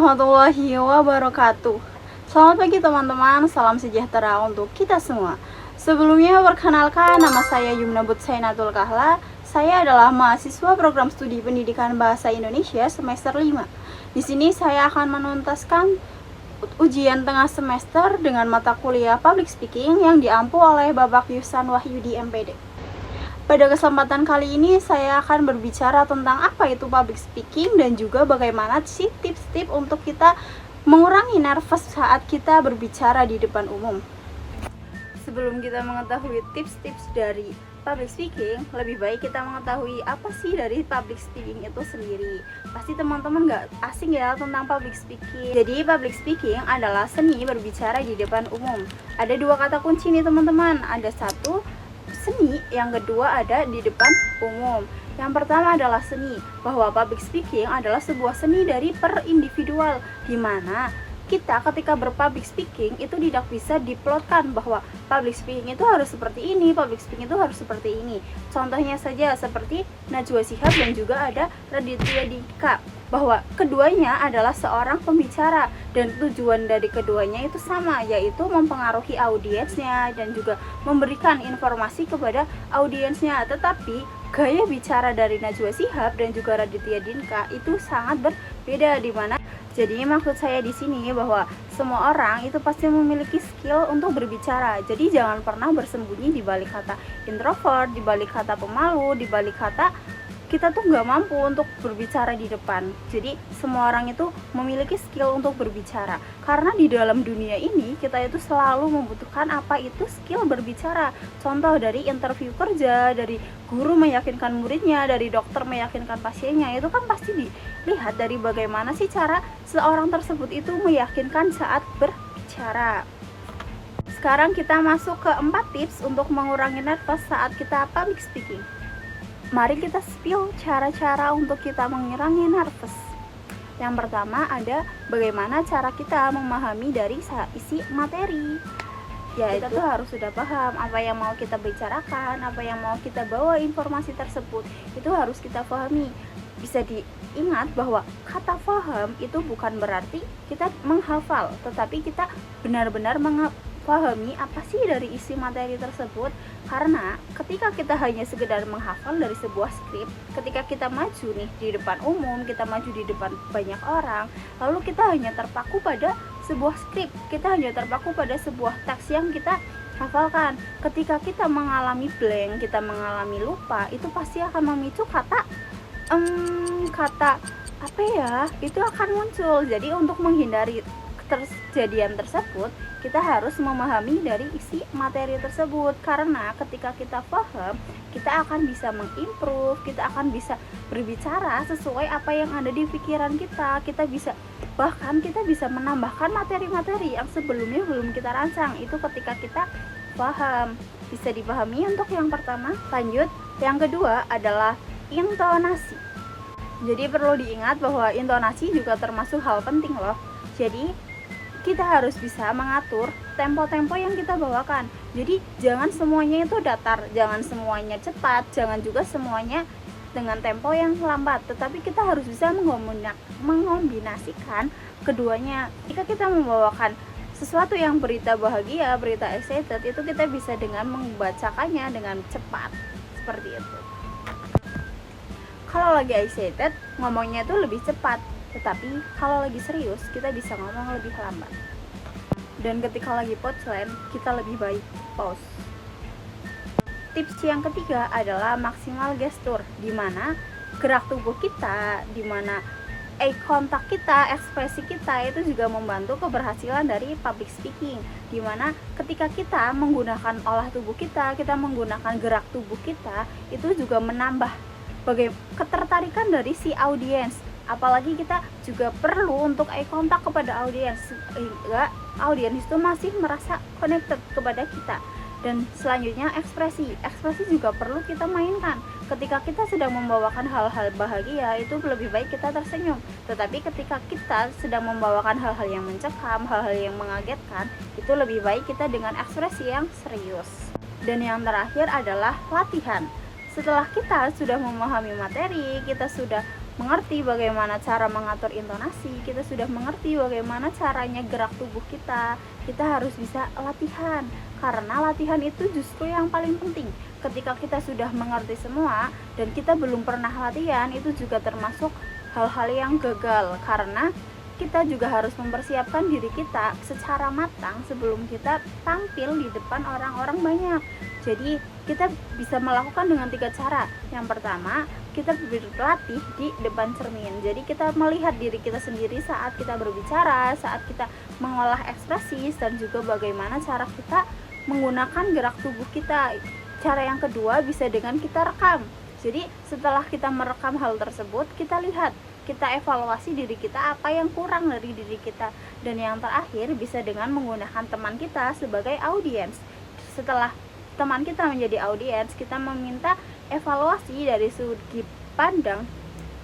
warahmatullahi wabarakatuh. Selamat pagi teman-teman, salam sejahtera untuk kita semua. Sebelumnya perkenalkan, nama saya Yumna Butsainatul Kahla. Saya adalah mahasiswa program studi pendidikan bahasa Indonesia semester 5. Di sini saya akan menuntaskan ujian tengah semester dengan mata kuliah Public Speaking yang diampu oleh Bapak Yusan Wahyudi MPD. Pada kesempatan kali ini saya akan berbicara tentang apa itu public speaking dan juga bagaimana sih tips-tips untuk kita mengurangi nervous saat kita berbicara di depan umum. Sebelum kita mengetahui tips-tips dari public speaking, lebih baik kita mengetahui apa sih dari public speaking itu sendiri. Pasti teman-teman gak asing ya tentang public speaking. Jadi public speaking adalah seni berbicara di depan umum. Ada dua kata kunci nih teman-teman. Ada satu seni, yang kedua ada di depan umum. Yang pertama adalah seni, bahwa public speaking adalah sebuah seni dari per individual, di mana kita ketika berpublic speaking itu tidak bisa diplotkan bahwa public speaking itu harus seperti ini, public speaking itu harus seperti ini. Contohnya saja seperti Najwa Shihab dan juga ada Raditya Dika, bahwa keduanya adalah seorang pembicara dan tujuan dari keduanya itu sama, yaitu mempengaruhi audiensnya dan juga memberikan informasi kepada audiensnya. Tetapi gaya bicara dari Najwa Shihab dan juga Raditya Dika itu sangat berbeda, di mana jadi maksud saya di sini bahwa semua orang itu pasti memiliki skill untuk berbicara. Jadi jangan pernah bersembunyi di balik kata introvert, di balik kata pemalu, di balik kata kita tuh nggak mampu untuk berbicara di depan. Jadi semua orang itu memiliki skill untuk berbicara, karena di dalam dunia ini kita itu selalu membutuhkan apa itu skill berbicara. Contoh dari interview kerja, dari guru meyakinkan muridnya, dari dokter meyakinkan pasiennya, itu kan pasti dilihat dari bagaimana sih cara seorang tersebut itu meyakinkan saat berbicara. Sekarang kita masuk ke 4 tips untuk mengurangi nervous saat kita public speaking. Mari kita spill cara-cara untuk kita mengurangi nervous. Yang pertama ada bagaimana cara kita memahami dari isi materi. Ya, kita tuh harus sudah paham apa yang mau kita bicarakan, apa yang mau kita bawa informasi tersebut. Itu harus kita pahami. Bisa diingat bahwa kata paham itu bukan berarti kita menghafal, tetapi kita benar-benar pahami apa sih dari isi materi tersebut. Karena ketika kita hanya sekedar menghafal dari sebuah skrip, ketika kita maju nih di depan umum, kita maju di depan banyak orang, lalu kita hanya terpaku pada sebuah skrip, kita hanya terpaku pada sebuah teks yang kita hafalkan. Ketika kita mengalami blank, kita mengalami lupa, itu pasti akan memicu kata apa ya, itu akan muncul. Jadi untuk menghindari kejadian tersebut, kita harus memahami dari isi materi tersebut. Karena ketika kita paham, kita akan bisa mengimprove, kita akan bisa berbicara sesuai apa yang ada di pikiran kita. Bahkan kita bisa menambahkan materi-materi yang sebelumnya belum kita rancang. Itu ketika kita paham. Bisa dipahami untuk yang pertama. Lanjut, yang kedua adalah intonasi. Jadi perlu diingat bahwa intonasi juga termasuk hal penting loh. Jadi kita harus bisa mengatur tempo-tempo yang kita bawakan. Jadi jangan semuanya itu datar, jangan semuanya cepat, jangan juga semuanya dengan tempo yang lambat. Tetapi kita harus bisa mengombinasikan keduanya. Jika kita membawakan sesuatu yang berita bahagia, berita excited, itu kita bisa dengan membacakannya dengan cepat, seperti itu. Kalau lagi excited, ngomongnya itu lebih cepat. Tetapi kalau lagi serius, kita bisa ngomong lebih lambat. Dan ketika lagi punchline, kita lebih baik pause. Tips yang ketiga adalah maksimal gestur, di mana gerak tubuh kita, di mana eye contact kita, ekspresi kita itu juga membantu keberhasilan dari public speaking. Di mana ketika kita menggunakan olah tubuh kita menggunakan gerak tubuh kita, itu juga menambah ketertarikan dari si audiens. Apalagi kita juga perlu untuk eye contact kepada audiens, sehingga audiens itu masih merasa connected kepada kita. Dan selanjutnya ekspresi juga perlu kita mainkan. Ketika kita sedang membawakan hal-hal bahagia, itu lebih baik kita tersenyum. Tetapi ketika kita sedang membawakan hal-hal yang mencekam, hal-hal yang mengagetkan, itu lebih baik kita dengan ekspresi yang serius. Dan yang terakhir adalah latihan. Setelah kita sudah memahami materi, kita sudah mengerti bagaimana cara mengatur intonasi, kita sudah mengerti bagaimana caranya gerak tubuh kita harus bisa latihan. Karena latihan itu justru yang paling penting. Ketika kita sudah mengerti semua dan kita belum pernah latihan, itu juga termasuk hal-hal yang gagal, karena kita juga harus mempersiapkan diri kita secara matang sebelum kita tampil di depan orang-orang banyak. Jadi kita bisa melakukan dengan 3 cara. Yang pertama, kita berlatih di depan cermin. Jadi kita melihat diri kita sendiri saat kita berbicara, saat kita mengolah ekspresi, dan juga bagaimana cara kita menggunakan gerak tubuh kita. Cara yang kedua bisa dengan kita rekam. Jadi setelah kita merekam hal tersebut, kita lihat, kita evaluasi diri kita apa yang kurang dari diri kita. Dan yang terakhir bisa dengan menggunakan teman kita sebagai audiens. Setelah teman kita menjadi audiens, kita meminta evaluasi dari sudut pandang.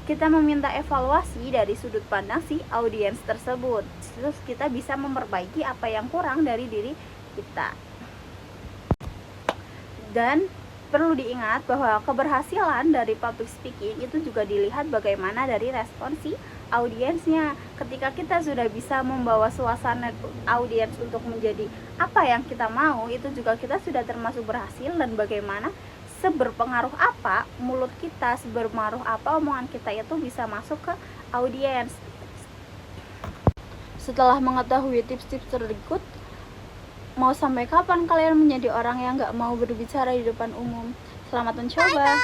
Kita meminta evaluasi dari sudut pandang si audiens tersebut. Terus kita bisa memperbaiki apa yang kurang dari diri kita. Dan perlu diingat bahwa keberhasilan dari public speaking itu juga dilihat bagaimana dari respon si audiensnya. Ketika kita sudah bisa membawa suasana audiens untuk menjadi apa yang kita mau, itu juga kita sudah termasuk berhasil. Dan bagaimana seberpengaruh apa mulut kita, seberpengaruh apa omongan kita itu bisa masuk ke audiens. Setelah mengetahui tips-tips berikut, mau sampai kapan kalian menjadi orang yang gak mau berbicara di depan umum? Selamat mencoba.